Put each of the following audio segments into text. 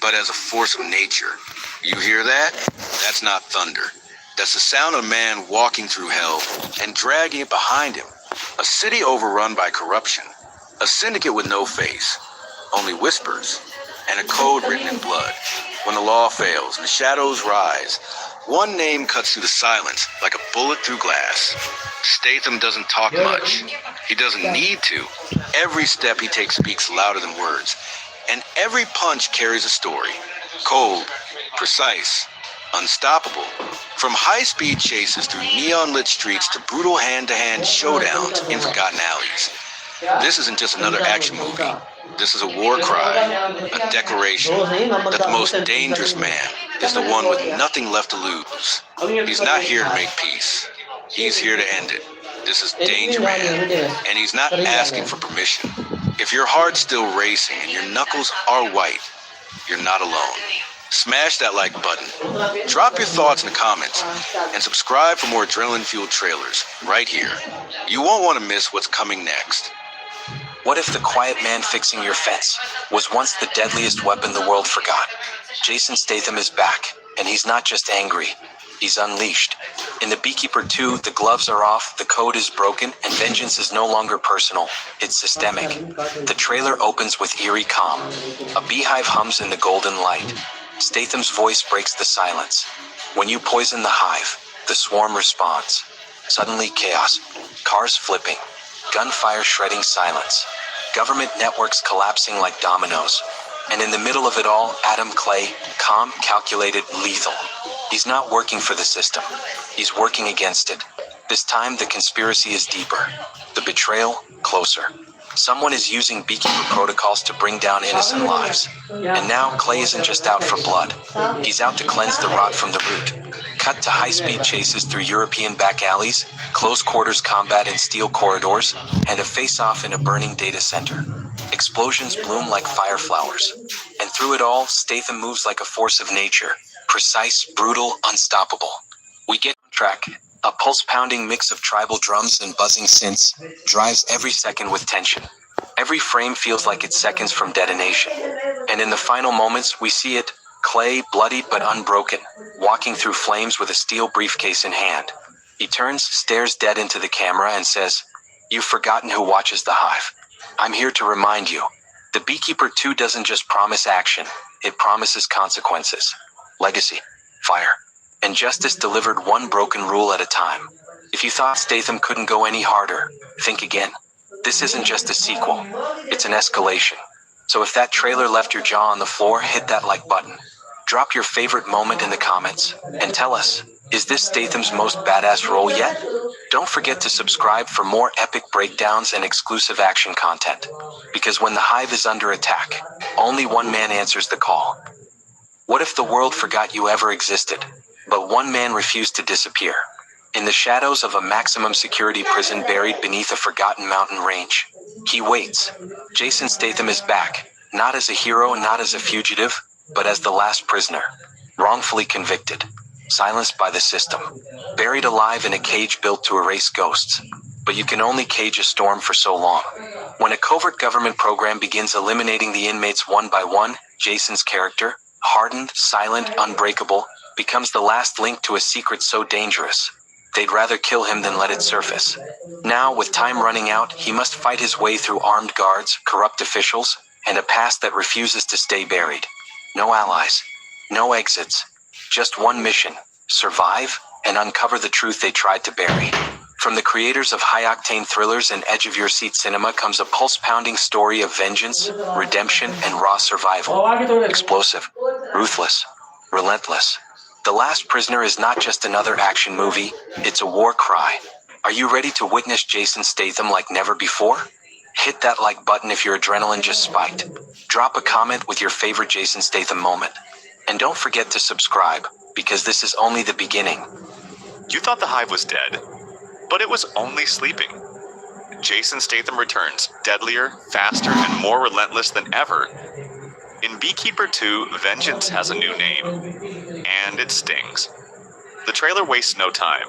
but as a force of nature. You hear that? That's not thunder. That's the sound of a man walking through hell and dragging it behind him. A city overrun by corruption. A syndicate with no face, only whispers, and a code written in blood. When the law fails and the shadows rise, one name cuts through the silence like a bullet through glass. Statham doesn't talk much. He doesn't need to. Every step he takes speaks louder than words, and every punch carries a story. Cold, precise, unstoppable. From high-speed chases through neon-lit streets to brutal hand-to-hand showdowns in forgotten alleys. This isn't just another action movie. This is a war cry, a declaration that the most dangerous man is the one with nothing left to lose. He's not here to make peace. He's here to end it. This is Danger Man, and he's not asking for permission. If your heart's still racing and your knuckles are white, you're not alone. Smash that like button, drop your thoughts in the comments, and subscribe for more adrenaline-fueled trailers right here. You won't want to miss what's coming next. What if the quiet man fixing your fence was once the deadliest weapon the world forgot? Jason Statham is back, and he's not just angry, he's unleashed. In The Beekeeper 2, the gloves are off, the code is broken, and vengeance is no longer personal, it's systemic. The trailer opens with eerie calm. A beehive hums in the golden light. Statham's voice breaks the silence. When you poison the hive, the swarm responds. Suddenly chaos, cars flipping, gunfire shredding silence, government networks collapsing like dominoes. And in the middle of it all, Adam Clay, calm, calculated, lethal. He's not working for the system. He's working against it. This time, the conspiracy is deeper. The betrayal, closer. Someone is using beekeeper protocols to bring down innocent lives. And now, Clay isn't just out for blood. He's out to cleanse the rot from the root. Cut to high-speed chases through European back alleys, close-quarters combat in steel corridors, and a face-off in a burning data center. Explosions bloom like fire flowers. And through it all, Statham moves like a force of nature. Precise, brutal, unstoppable. We get on track. A pulse-pounding mix of tribal drums and buzzing synths drives every second with tension. Every frame feels like it's seconds from detonation. And in the final moments, we see it, Clay, bloodied but unbroken, walking through flames with a steel briefcase in hand. He turns, stares dead into the camera, and says, "You've forgotten who watches the hive. I'm here to remind you. The Beekeeper 2 doesn't just promise action, it promises consequences. Legacy, fire, and justice delivered one broken rule at a time. If you thought Statham couldn't go any harder, think again. This isn't just a sequel, it's an escalation. So if that trailer left your jaw on the floor, hit that like button. Drop your favorite moment in the comments, and tell us, is this Statham's most badass role yet? Don't forget to subscribe for more epic breakdowns and exclusive action content. Because when the hive is under attack, only one man answers the call. What if the world forgot you ever existed, but one man refused to disappear? In the shadows of a maximum security prison buried beneath a forgotten mountain range, he waits. Jason Statham is back, not as a hero, not as a fugitive, but as the last prisoner. Wrongfully convicted, silenced by the system, buried alive in a cage built to erase ghosts. But you can only cage a storm for so long. When a covert government program begins eliminating the inmates one by one, Jason's character, hardened, silent, unbreakable, becomes the last link to a secret so dangerous they'd rather kill him than let it surface. Now, with time running out, he must fight his way through armed guards, corrupt officials, and a past that refuses to stay buried. No allies, no exits, just one mission: survive and uncover the truth they tried to bury. From the creators of high-octane thrillers and edge-of-your-seat cinema comes a pulse-pounding story of vengeance, redemption, and raw survival. Explosive, ruthless, relentless. The Last Prisoner is not just another action movie, it's a war cry. Are you ready to witness Jason Statham like never before? Hit that like button if your adrenaline just spiked. Drop a comment with your favorite Jason Statham moment. And don't forget to subscribe, because this is only the beginning. You thought the hive was dead, but it was only sleeping. Jason Statham returns, deadlier, faster, and more relentless than ever. In Beekeeper 2, vengeance has a new name, and it stings. The trailer wastes no time.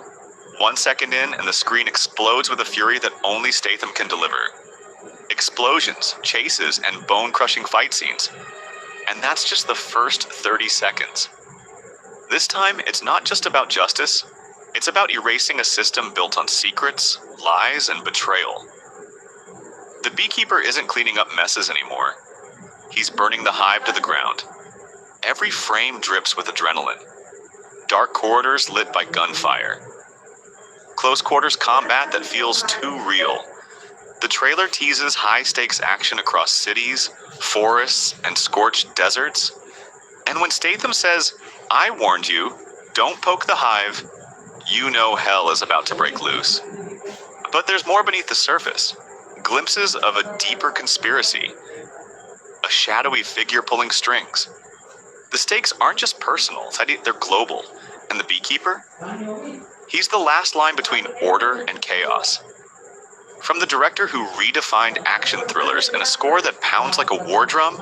1 second in, and the screen explodes with a fury that only Statham can deliver. Explosions, chases, and bone-crushing fight scenes. And that's just the first 30 seconds. This time, it's not just about justice, it's about erasing a system built on secrets, lies, and betrayal. The beekeeper isn't cleaning up messes anymore. He's burning the hive to the ground. Every frame drips with adrenaline. Dark corridors lit by gunfire. Close quarters combat that feels too real. The trailer teases high-stakes action across cities, forests, and scorched deserts. And when Statham says, "I warned you, don't poke the hive," you know hell is about to break loose. But there's more beneath the surface. Glimpses of a deeper conspiracy. A shadowy figure pulling strings. The stakes aren't just personal, they're global. And the beekeeper? He's the last line between order and chaos. From the director who redefined action thrillers and a score that pounds like a war drum,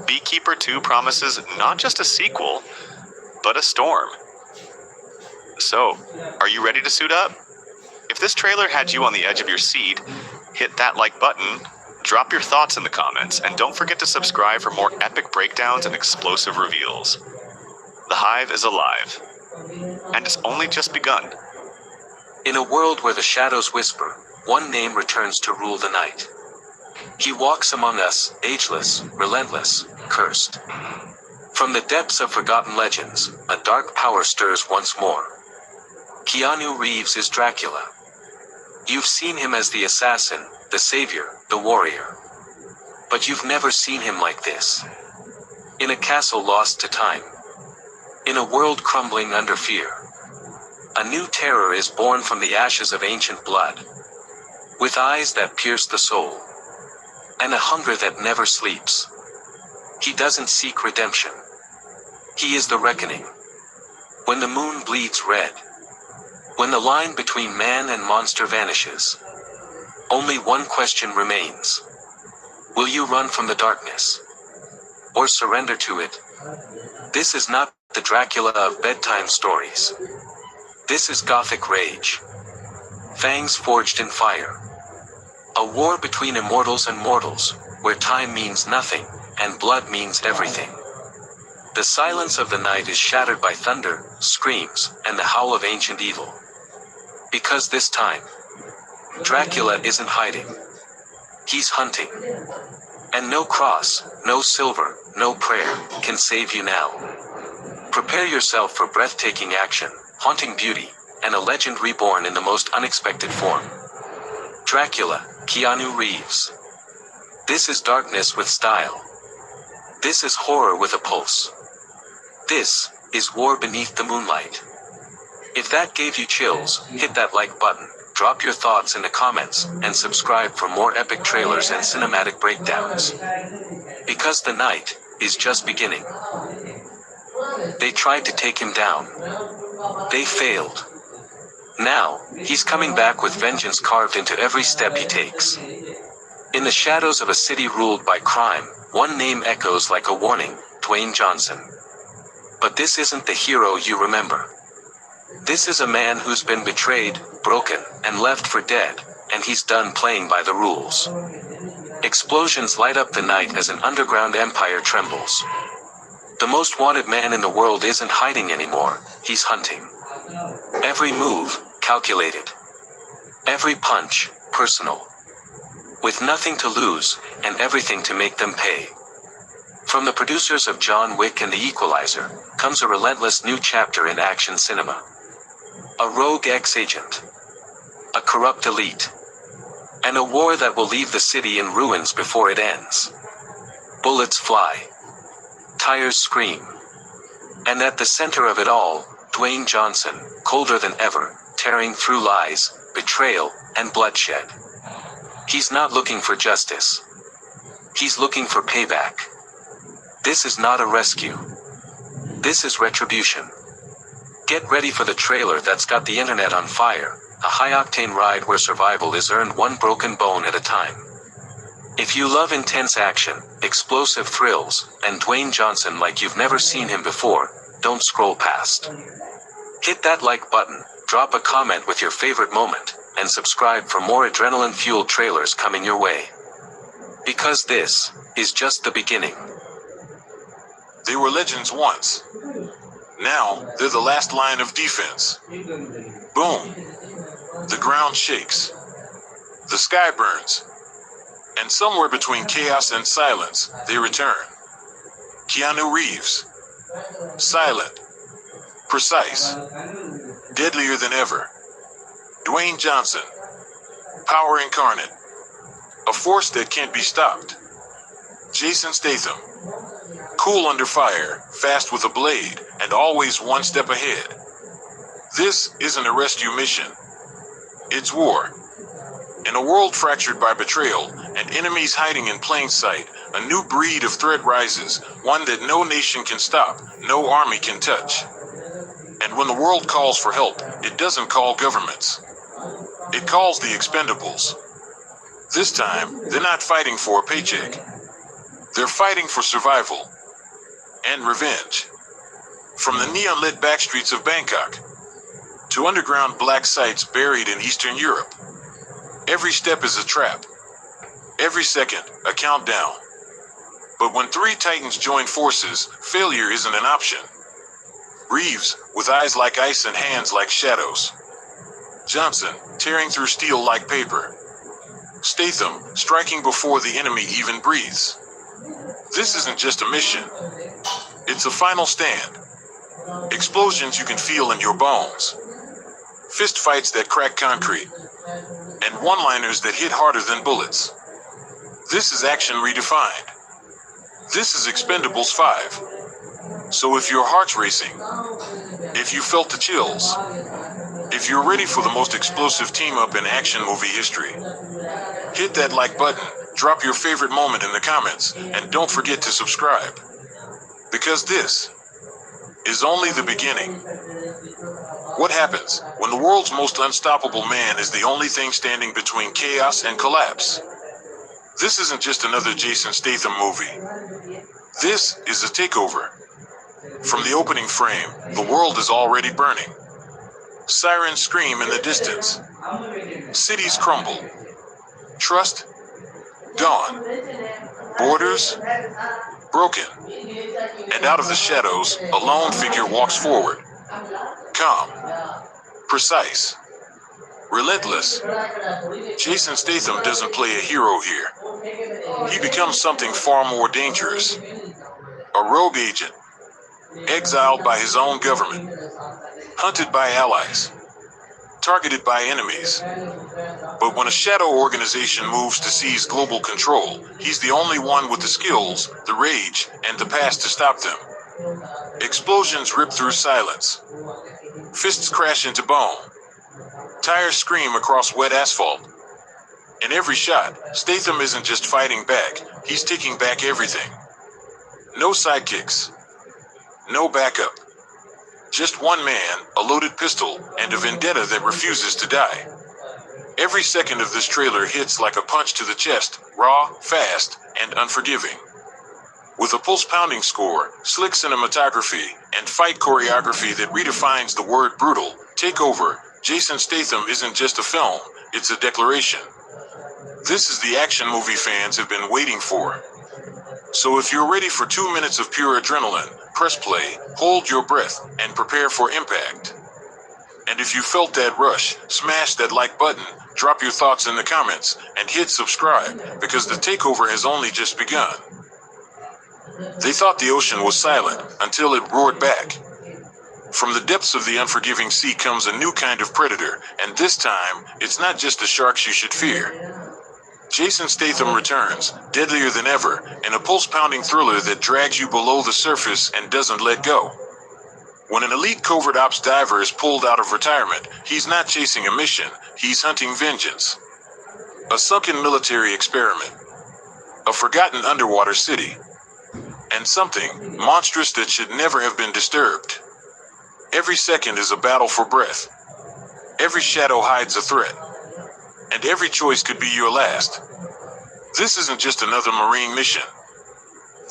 Beekeeper 2 promises not just a sequel, but a storm. So, are you ready to suit up? If this trailer had you on the edge of your seat, hit that like button, drop your thoughts in the comments, and don't forget to subscribe for more epic breakdowns and explosive reveals. The Hive is alive, and it's only just begun. In a world where the shadows whisper, one name returns to rule the night. He walks among us, ageless, relentless, cursed. From the depths of forgotten legends, a dark power stirs once more. Keanu Reeves is Dracula. You've seen him as the assassin, the savior, the warrior. But you've never seen him like this. In a castle lost to time. In a world crumbling under fear. A new terror is born from the ashes of ancient blood. With eyes that pierce the soul. And a hunger that never sleeps. He doesn't seek redemption. He is the reckoning. When the moon bleeds red. When the line between man and monster vanishes. Only one question remains. Will you run from the darkness? Or surrender to it? This is not the Dracula of bedtime stories. This is Gothic rage. Fangs forged in fire. A war between immortals and mortals, where time means nothing, and blood means everything. The silence of the night is shattered by thunder, screams, and the howl of ancient evil. Because this time, Dracula isn't hiding. He's hunting. And no cross, no silver, no prayer, can save you now. Prepare yourself for breathtaking action, haunting beauty, and a legend reborn in the most unexpected form. Dracula, Keanu Reeves. This is darkness with style. This is horror with a pulse. This is war beneath the moonlight. If that gave you chills, hit that like button, drop your thoughts in the comments, and subscribe for more epic trailers and cinematic breakdowns. Because the night is just beginning. They tried to take him down. They failed. Now, he's coming back with vengeance carved into every step he takes. In the shadows of a city ruled by crime, one name echoes like a warning, Dwayne Johnson. But this isn't the hero you remember. This is a man who's been betrayed, broken, and left for dead, and he's done playing by the rules. Explosions light up the night as an underground empire trembles. The most wanted man in the world isn't hiding anymore, he's hunting. Every move, calculated. Every punch, personal. With nothing to lose, and everything to make them pay. From the producers of John Wick and The Equalizer, comes a relentless new chapter in action cinema. A rogue ex-agent. A corrupt elite. And a war that will leave the city in ruins before it ends. Bullets fly. Tires scream. And at the center of it all, Dwayne Johnson, colder than ever, tearing through lies, betrayal, and bloodshed. He's not looking for justice. He's looking for payback. This is not a rescue. This is retribution. Get ready for the trailer that's got the internet on fire, a high-octane ride where survival is earned one broken bone at a time. If you love intense action, explosive thrills, and Dwayne Johnson like you've never seen him before, don't scroll past. Hit that like button, drop a comment with your favorite moment, and subscribe for more adrenaline-fueled trailers coming your way. Because this is just the beginning. They were legends once. Now, they're the last line of defense. Boom. The ground shakes. The sky burns. And somewhere between chaos and silence, they return. Keanu Reeves. Silent. Precise. Deadlier than ever. Dwayne Johnson. Power incarnate. A force that can't be stopped. Jason Statham. Cool under fire, fast with a blade, and always one step ahead. This isn't a rescue mission. It's war. In a world fractured by betrayal and enemies hiding in plain sight, a new breed of threat rises, one that no nation can stop, no army can touch. And when the world calls for help, it doesn't call governments. It calls the expendables. This time, they're not fighting for a paycheck. They're fighting for survival and revenge. From the neon-lit backstreets of Bangkok to underground black sites buried in Eastern Europe, every step is a trap. Every second, a countdown. But when three titans join forces, failure isn't an option. Reeves, with eyes like ice and hands like shadows. Johnson, tearing through steel like paper. Statham, striking before the enemy even breathes. This isn't just a mission. It's a final stand. Explosions you can feel in your bones. Fist fights that crack concrete. And one-liners that hit harder than bullets. This is action redefined. This is Expendables 5. So if your heart's racing, if you felt the chills, if you're ready for the most explosive team-up in action movie history, hit that like button, drop your favorite moment in the comments, and don't forget to subscribe. Because this is only the beginning. What happens when the world's most unstoppable man is the only thing standing between chaos and collapse? This isn't just another Jason Statham movie. This is a takeover. From the opening frame, the world is already burning. Sirens scream in the distance. Cities crumble. Trust gone. Borders broken. And out of the shadows, a lone figure walks forward. Calm. Precise. Relentless. Jason Statham doesn't play a hero here. He becomes something far more dangerous. A rogue agent. Exiled by his own government. Hunted by allies. Targeted by enemies. But when a shadow organization moves to seize global control, he's the only one with the skills, the rage, and the past to stop them. Explosions rip through silence. Fists crash into bone. Tires scream across wet asphalt. In every shot, Statham isn't just fighting back, he's taking back everything. No sidekicks. No backup. Just one man, a loaded pistol, and a vendetta that refuses to die. Every second of this trailer hits like a punch to the chest, raw, fast, and unforgiving. With a pulse-pounding score, slick cinematography, and fight choreography that redefines the word brutal, takeover, Jason Statham isn't just a film, it's a declaration. This is the action movie fans have been waiting for. So if you're ready for 2 minutes of pure adrenaline, press play, hold your breath, and prepare for impact. And if you felt that rush, smash that like button, drop your thoughts in the comments, and hit subscribe, because the takeover has only just begun. They thought the ocean was silent, until it roared back. From the depths of the unforgiving sea comes a new kind of predator, and this time, it's not just the sharks you should fear. Jason Statham returns, deadlier than ever, in a pulse-pounding thriller that drags you below the surface and doesn't let go. When an elite covert ops diver is pulled out of retirement, he's not chasing a mission, he's hunting vengeance. A sunken military experiment. A forgotten underwater city. And something monstrous that should never have been disturbed. Every second is a battle for breath. Every shadow hides a threat. And every choice could be your last. This isn't just another Marine mission.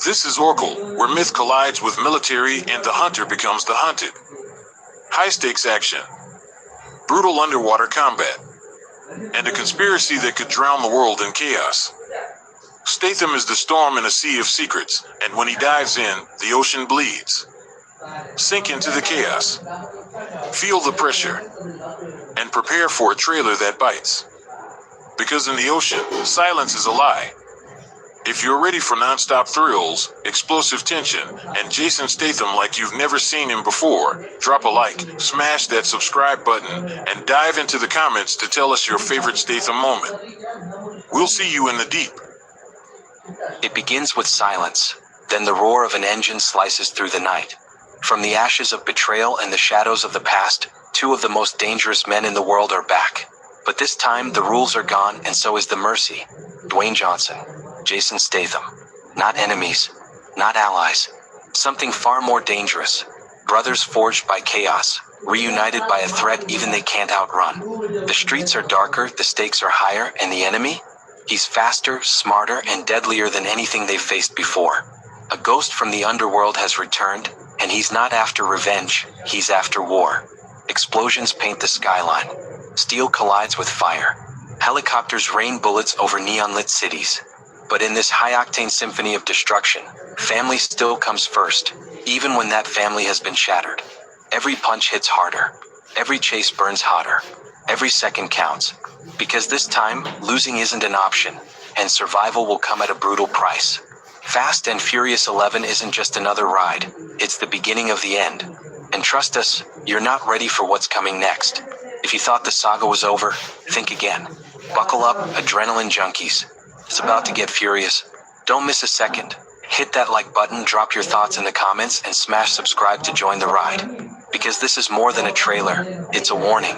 This is Oracle, where myth collides with military and the hunter becomes the hunted. High-stakes action. Brutal underwater combat. And a conspiracy that could drown the world in chaos. Statham is the storm in a sea of secrets, and when he dives in, the ocean bleeds. Sink into the chaos. Feel the pressure. And prepare for a trailer that bites. Because in the ocean, silence is a lie. If you're ready for non-stop thrills, explosive tension, and Jason Statham like you've never seen him before, drop a like, smash that subscribe button, and dive into the comments to tell us your favorite Statham moment. We'll see you in the deep. It begins with silence, then the roar of an engine slices through the night. From the ashes of betrayal and the shadows of the past, two of the most dangerous men in the world are back. But this time, the rules are gone, and so is the mercy. Dwayne Johnson, Jason Statham. Not enemies, not allies. Something far more dangerous. Brothers forged by chaos, reunited by a threat even they can't outrun. The streets are darker, the stakes are higher, and the enemy? He's faster, smarter, and deadlier than anything they've faced before. A ghost from the underworld has returned, and he's not after revenge, he's after war. Explosions paint the skyline. Steel collides with fire. Helicopters rain bullets over neon-lit cities. But in this high-octane symphony of destruction, family still comes first, even when that family has been shattered. Every punch hits harder. Every chase burns hotter. Every second counts. Because this time, losing isn't an option, and survival will come at a brutal price. Fast and Furious 11 isn't just another ride, it's the beginning of the end. And trust us, you're not ready for what's coming next. If you thought the saga was over, think again. Buckle up, adrenaline junkies. It's about to get furious. Don't miss a second. Hit that like button, drop your thoughts in the comments, and smash subscribe to join the ride. Because this is more than a trailer, it's a warning.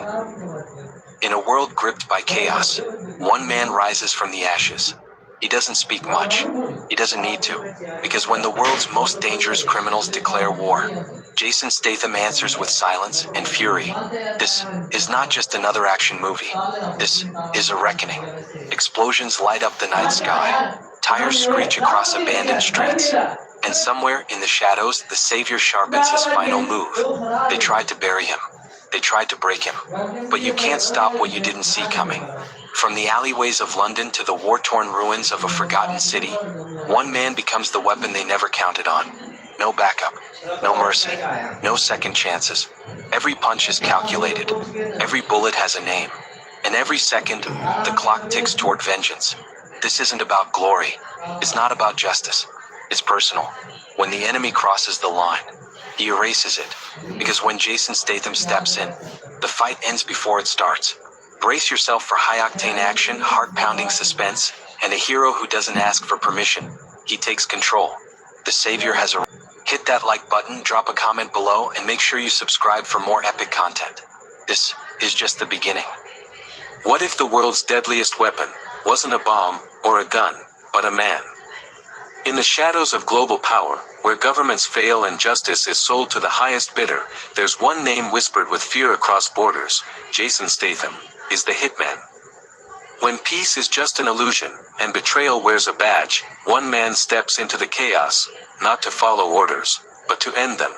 In a world gripped by chaos, one man rises from the ashes. He doesn't speak much. He doesn't need to. Because when the world's most dangerous criminals declare war, Jason Statham answers with silence and fury. This is not just another action movie. This is a reckoning. Explosions light up the night sky. Tires screech across abandoned streets. And somewhere in the shadows, the savior sharpens his final move. They tried to bury him. They tried to break him. But you can't stop what you didn't see coming. From the alleyways of London to the war-torn ruins of a forgotten city, one man becomes the weapon they never counted on. No backup, no mercy, no second chances. Every punch is calculated. Every bullet has a name. And every second, the clock ticks toward vengeance. This isn't about glory. It's not about justice. It's personal. When the enemy crosses the line, he erases it. Because when Jason Statham steps in, the fight ends before it starts. Brace yourself for high-octane action, heart-pounding suspense, and a hero who doesn't ask for permission. He takes control. The savior has arrived. Hit that like button, drop a comment below, and make sure you subscribe for more epic content. This is just the beginning. What if the world's deadliest weapon wasn't a bomb or a gun, but a man? In the shadows of global power, where governments fail and justice is sold to the highest bidder, there's one name whispered with fear across borders. Jason Statham is the hitman. When peace is just an illusion, and betrayal wears a badge, one man steps into the chaos, not to follow orders, but to end them.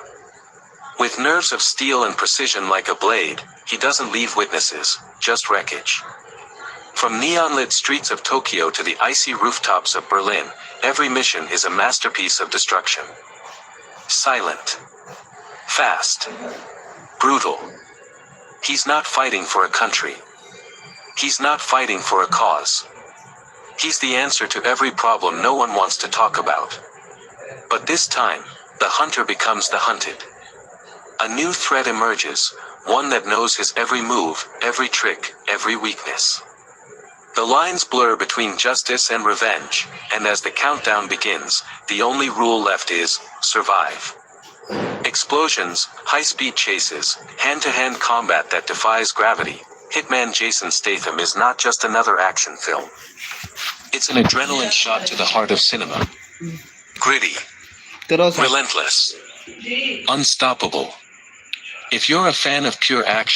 With nerves of steel and precision like a blade, he doesn't leave witnesses, just wreckage. From neon-lit streets of Tokyo to the icy rooftops of Berlin, every mission is a masterpiece of destruction. Silent. Fast. Brutal. He's not fighting for a country. He's not fighting for a cause. He's the answer to every problem no one wants to talk about. But this time, the hunter becomes the hunted. A new threat emerges, one that knows his every move, every trick, every weakness. The lines blur between justice and revenge, and as the countdown begins, the only rule left is survive. Explosions, high-speed chases, hand-to-hand combat that defies gravity. Hitman Jason Statham is not just another action film. It's an adrenaline shot to the heart of cinema. Gritty, relentless, unstoppable. If you're a fan of pure action,